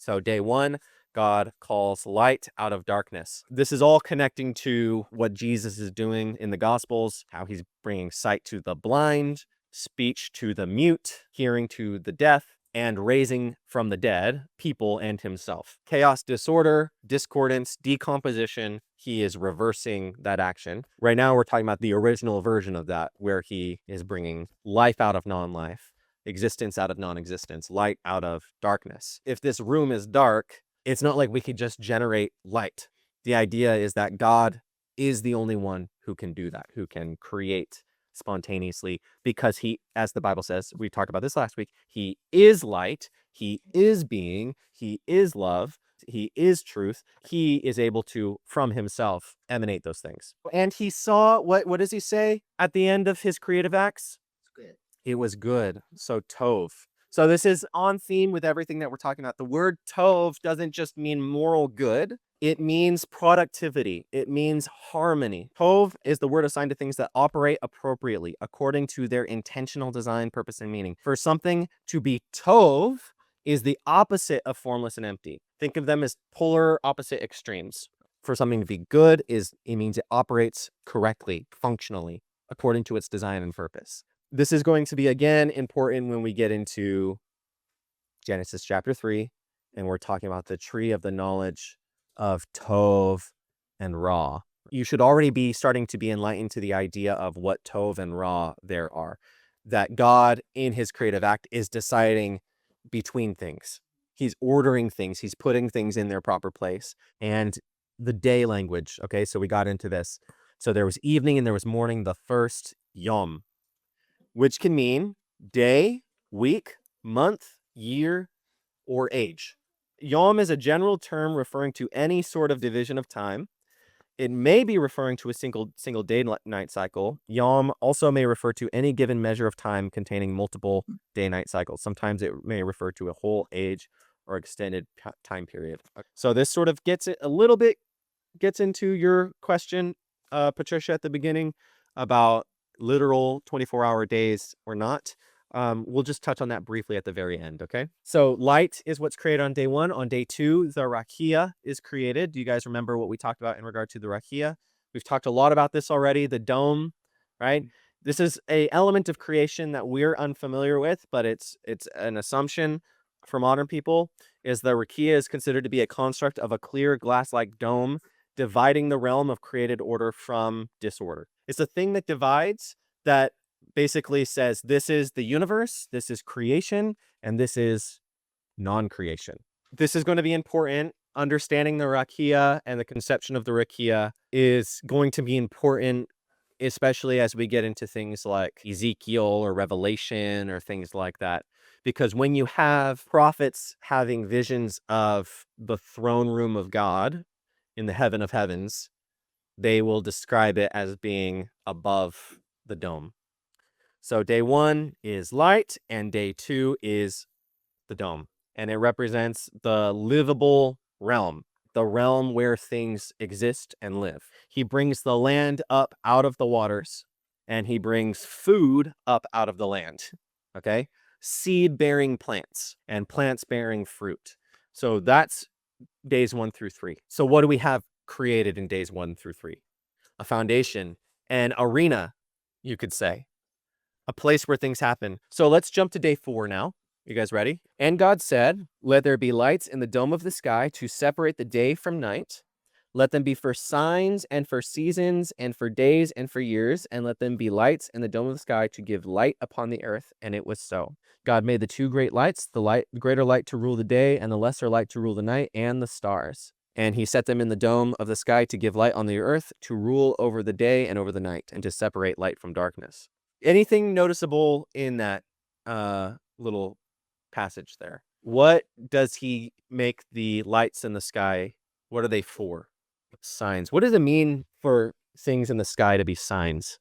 So day one, God calls light out of darkness. This is all connecting to what Jesus is doing in the Gospels, how he's bringing sight to the blind, speech to the mute, hearing to the deaf, and raising from the dead people and himself. Chaos, disorder, discordance, decomposition, he is reversing that action. Right now, we're talking about the original version of that, where he is bringing life out of non-life, existence out of non-existence, light out of darkness. If this room is dark, it's not like we could just generate light. The idea is that God is the only one who can do that, who can create spontaneously, because he, as the Bible says, we talked about this last week, he is light, he is being, he is love, he is truth. He is able to, from himself, emanate those things. And he saw, what does he say at the end of his creative acts? It's good. It was good. So tov. So this is on theme with everything that we're talking about. The word tov doesn't just mean moral good. It means productivity. It means harmony. Tov is the word assigned to things that operate appropriately according to their intentional design, purpose, and meaning. For something to be tov is the opposite of formless and empty. Think of them as polar opposite extremes. For something to be good it means it operates correctly, functionally, according to its design and purpose. This is going to be, again, important when we get into Genesis chapter 3, and we're talking about the tree of the knowledge of Tov and Ra. You should already be starting to be enlightened to the idea of what Tov and Ra there are. That God, in his creative act, is deciding between things. He's ordering things. He's putting things in their proper place. And the day language, okay, so we got into this. So there was evening and there was morning, the first yom, which can mean day, week, month, year, or age. Yom is a general term referring to any sort of division of time. It may be referring to a single day-night cycle. Yom also may refer to any given measure of time containing multiple day-night cycles. Sometimes it may refer to a whole age or extended time period. So this sort of gets into your question, Patricia, at the beginning about literal 24-hour days or not. We'll just touch on that briefly at the very end, okay? So light is what's created on day one. On day two, the rakia is created. Do you guys remember what we talked about in regard to the rakia? We've talked a lot about this already, the dome, right? This is an element of creation that we're unfamiliar with, but it's an assumption for modern people, is the rakia is considered to be a construct of a clear glass-like dome dividing the realm of created order from disorder. It's a thing that divides, that basically says this is the universe, this is creation, and this is non-creation. This is going to be important. Understanding the rakia and the conception of the rakia is going to be important, especially as we get into things like Ezekiel or Revelation or things like that. Because when you have prophets having visions of the throne room of God in the heaven of heavens, they will describe it as being above the dome. So day one is light, and day two is the dome. And it represents the livable realm, the realm where things exist and live. He brings the land up out of the waters, and he brings food up out of the land, okay? Seed-bearing plants and plants-bearing fruit. So that's days 1 through 3. So what do we have created in days 1 through 3? A foundation, an arena, you could say. A place where things happen. So let's jump to day 4 now. You guys ready? And God said, "Let there be lights in the dome of the sky to separate the day from night. Let them be for signs and for seasons and for days and for years. And let them be lights in the dome of the sky to give light upon the earth." And it was so. God made the 2 great lights, the greater light to rule the day and the lesser light to rule the night, and the stars. And he set them in the dome of the sky to give light on the earth, to rule over the day and over the night, and to separate light from darkness. Anything noticeable in that little passage there? What does he make the lights in the sky? What are they for? Signs. What does it mean for things in the sky to be signs?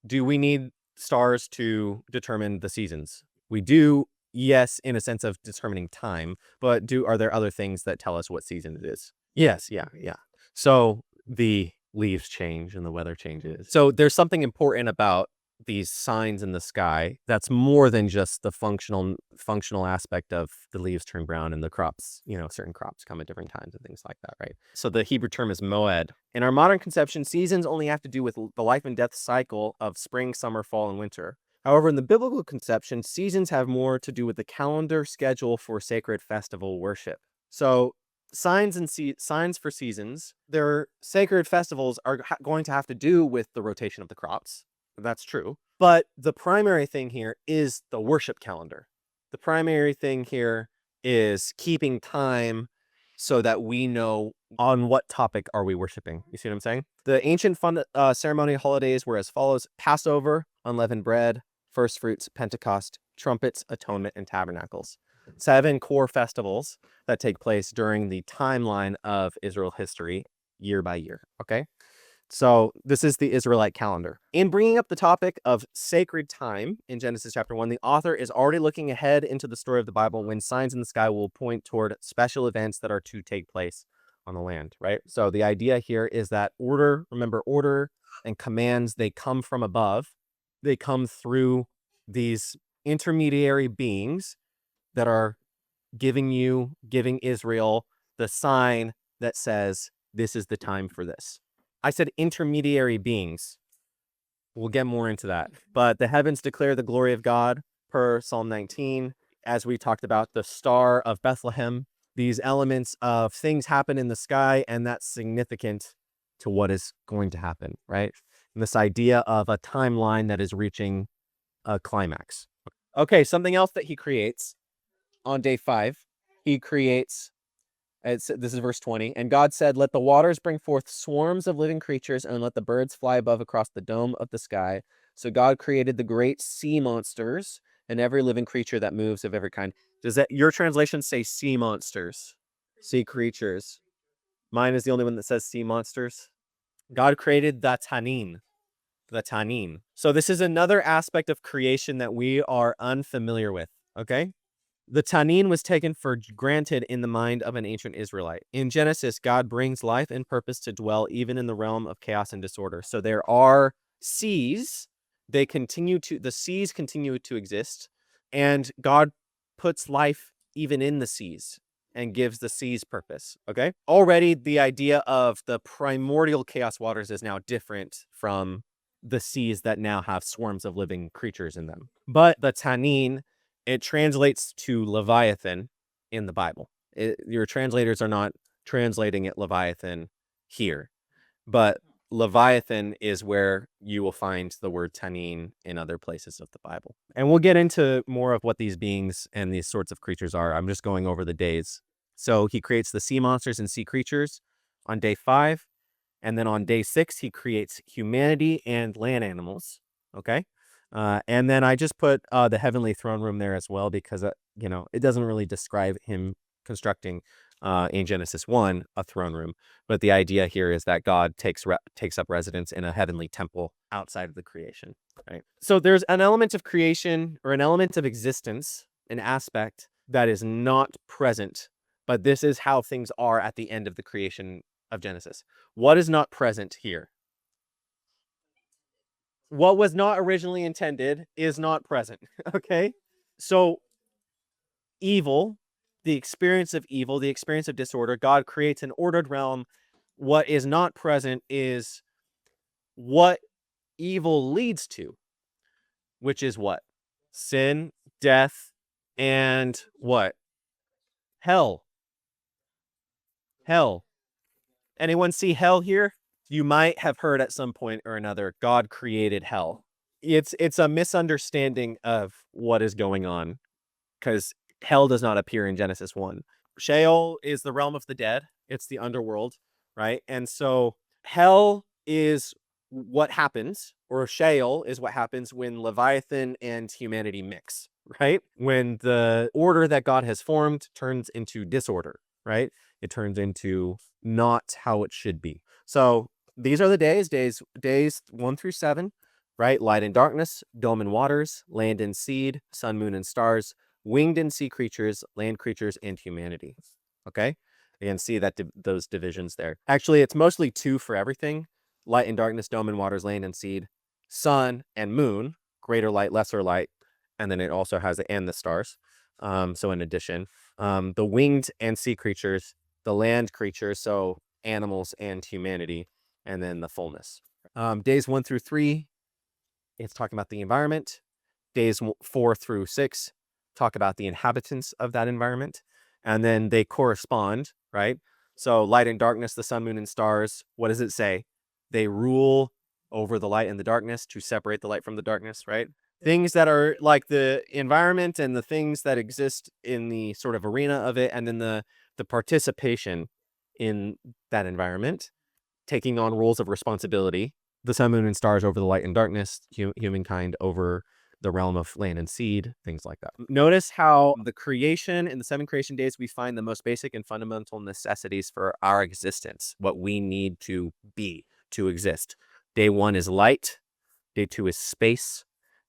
Do we need stars to determine the seasons? We do, yes, in a sense of determining time, but are there other things that tell us what season it is? Yes, yeah. So the leaves change and the weather changes. So there's something important about these signs in the sky that's more than just the functional aspect of the leaves turn brown and the crops, certain crops come at different times and things like that, right? So the Hebrew term is moed. In our modern conception, seasons only have to do with the life and death cycle of spring, summer, fall, and winter. However, in the biblical conception, seasons have more to do with the calendar schedule for sacred festival worship. So signs for seasons, their sacred festivals are going to have to do with the rotation of the crops. That's true. But the primary thing here is the worship calendar. The primary thing here is keeping time so that we know on what topic are we worshiping. You see what I'm saying? The ancient ceremonial holidays were as follows: Passover, unleavened bread, first fruits, Pentecost, trumpets, atonement, and tabernacles. 7 core festivals that take place during the timeline of Israel history, year by year. Okay? So this is the Israelite calendar. In bringing up the topic of sacred time in Genesis chapter 1, the author is already looking ahead into the story of the Bible when signs in the sky will point toward special events that are to take place on the land, right? So the idea here is that order and commands, they come from above. They come through these intermediary beings that are giving Israel the sign that says, this is the time for this. I said intermediary beings. We'll get more into that. But the heavens declare the glory of God, per Psalm 19. As we talked about, the star of Bethlehem. These elements of things happen in the sky, and that's significant to what is going to happen, right? And this idea of a timeline that is reaching a climax. Okay, something else that he creates on day 5. He creates... This is verse 20. And God said, let the waters bring forth swarms of living creatures, and let the birds fly above across the dome of the sky. So God created the great sea monsters and every living creature that moves of every kind. Does that your translation say sea monsters? Sea creatures. Mine is the only one that says sea monsters. God created the Tanin. The Tanin. So this is another aspect of creation that we are unfamiliar with. Okay? The Tanin was taken for granted in the mind of an ancient Israelite. In Genesis, God brings life and purpose to dwell even in the realm of chaos and disorder. So there are seas. The seas continue to exist, and God puts life even in the seas and gives the seas purpose. Okay? Already the idea of the primordial chaos waters is now different from the seas that now have swarms of living creatures in them. But the Tanin, it translates to Leviathan in the Bible. Your translators are not translating it Leviathan here, but Leviathan is where you will find the word Tanin in other places of the Bible. And we'll get into more of what these beings and these sorts of creatures are. I'm just going over the days. So he creates the sea monsters and sea creatures on day 5. And then on day 6, he creates humanity and land animals. Okay. And then I just put the heavenly throne room there as well, because, it doesn't really describe him constructing in Genesis 1 a throne room. But the idea here is that God takes up residence in a heavenly temple outside of the creation. Right. So there's an element of creation, or an element of existence, an aspect that is not present. But this is how things are at the end of the creation of Genesis. What is not present here? What was not originally intended is not present. Okay? So evil, the experience of evil, the experience of disorder, God creates an ordered realm. What is not present is what evil leads to, which is what? Sin, death, and what? Hell. Hell. Anyone see hell here? You might have heard at some point or another, God created hell. It's a misunderstanding of what is going on, because hell does not appear in Genesis 1. Sheol is the realm of the dead. It's the underworld, right? And so hell is what happens, or Sheol is what happens when Leviathan and humanity mix, right? When the order that God has formed turns into disorder, right? It turns into not how it should be. So these are the days 1 through 7, right? Light and darkness, dome and waters, land and seed, sun, moon, and stars, winged and sea creatures, land creatures, and humanity. Okay? You can see that those divisions there. Actually, it's mostly 2 for everything. Light and darkness, dome and waters, land and seed. sun and moon, greater light, lesser light, and then it also has and the stars. So in addition, the winged and sea creatures, the land creatures, so animals and humanity, and then the fullness. Days 1 through 3, it's talking about the environment. Days 4 through 6 talk about the inhabitants of that environment, and then they correspond, right? So light and darkness, the sun, moon, and stars. What does it say? They rule over the light and the darkness to separate the light from the darkness, right? Things that are like the environment and the things that exist in the sort of arena of it, and then the participation in that environment, taking on roles of responsibility. The sun, moon, and stars over the light and darkness, humankind over the realm of land and seed, things like that. Notice how the creation in the 7 creation days, we find the most basic and fundamental necessities for our existence, what we need to be, to exist. Day 1 is light. Day 2 is space.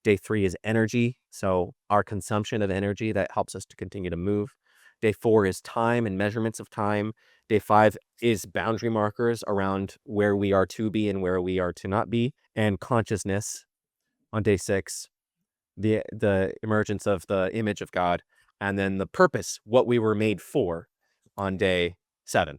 Day 3 is energy. So our consumption of energy that helps us to continue to move. Day 4 is time and measurements of time. Day 5 is boundary markers around where we are to be and where we are to not be. And consciousness on day 6, the emergence of the image of God. And then the purpose, what we were made for, on day 7.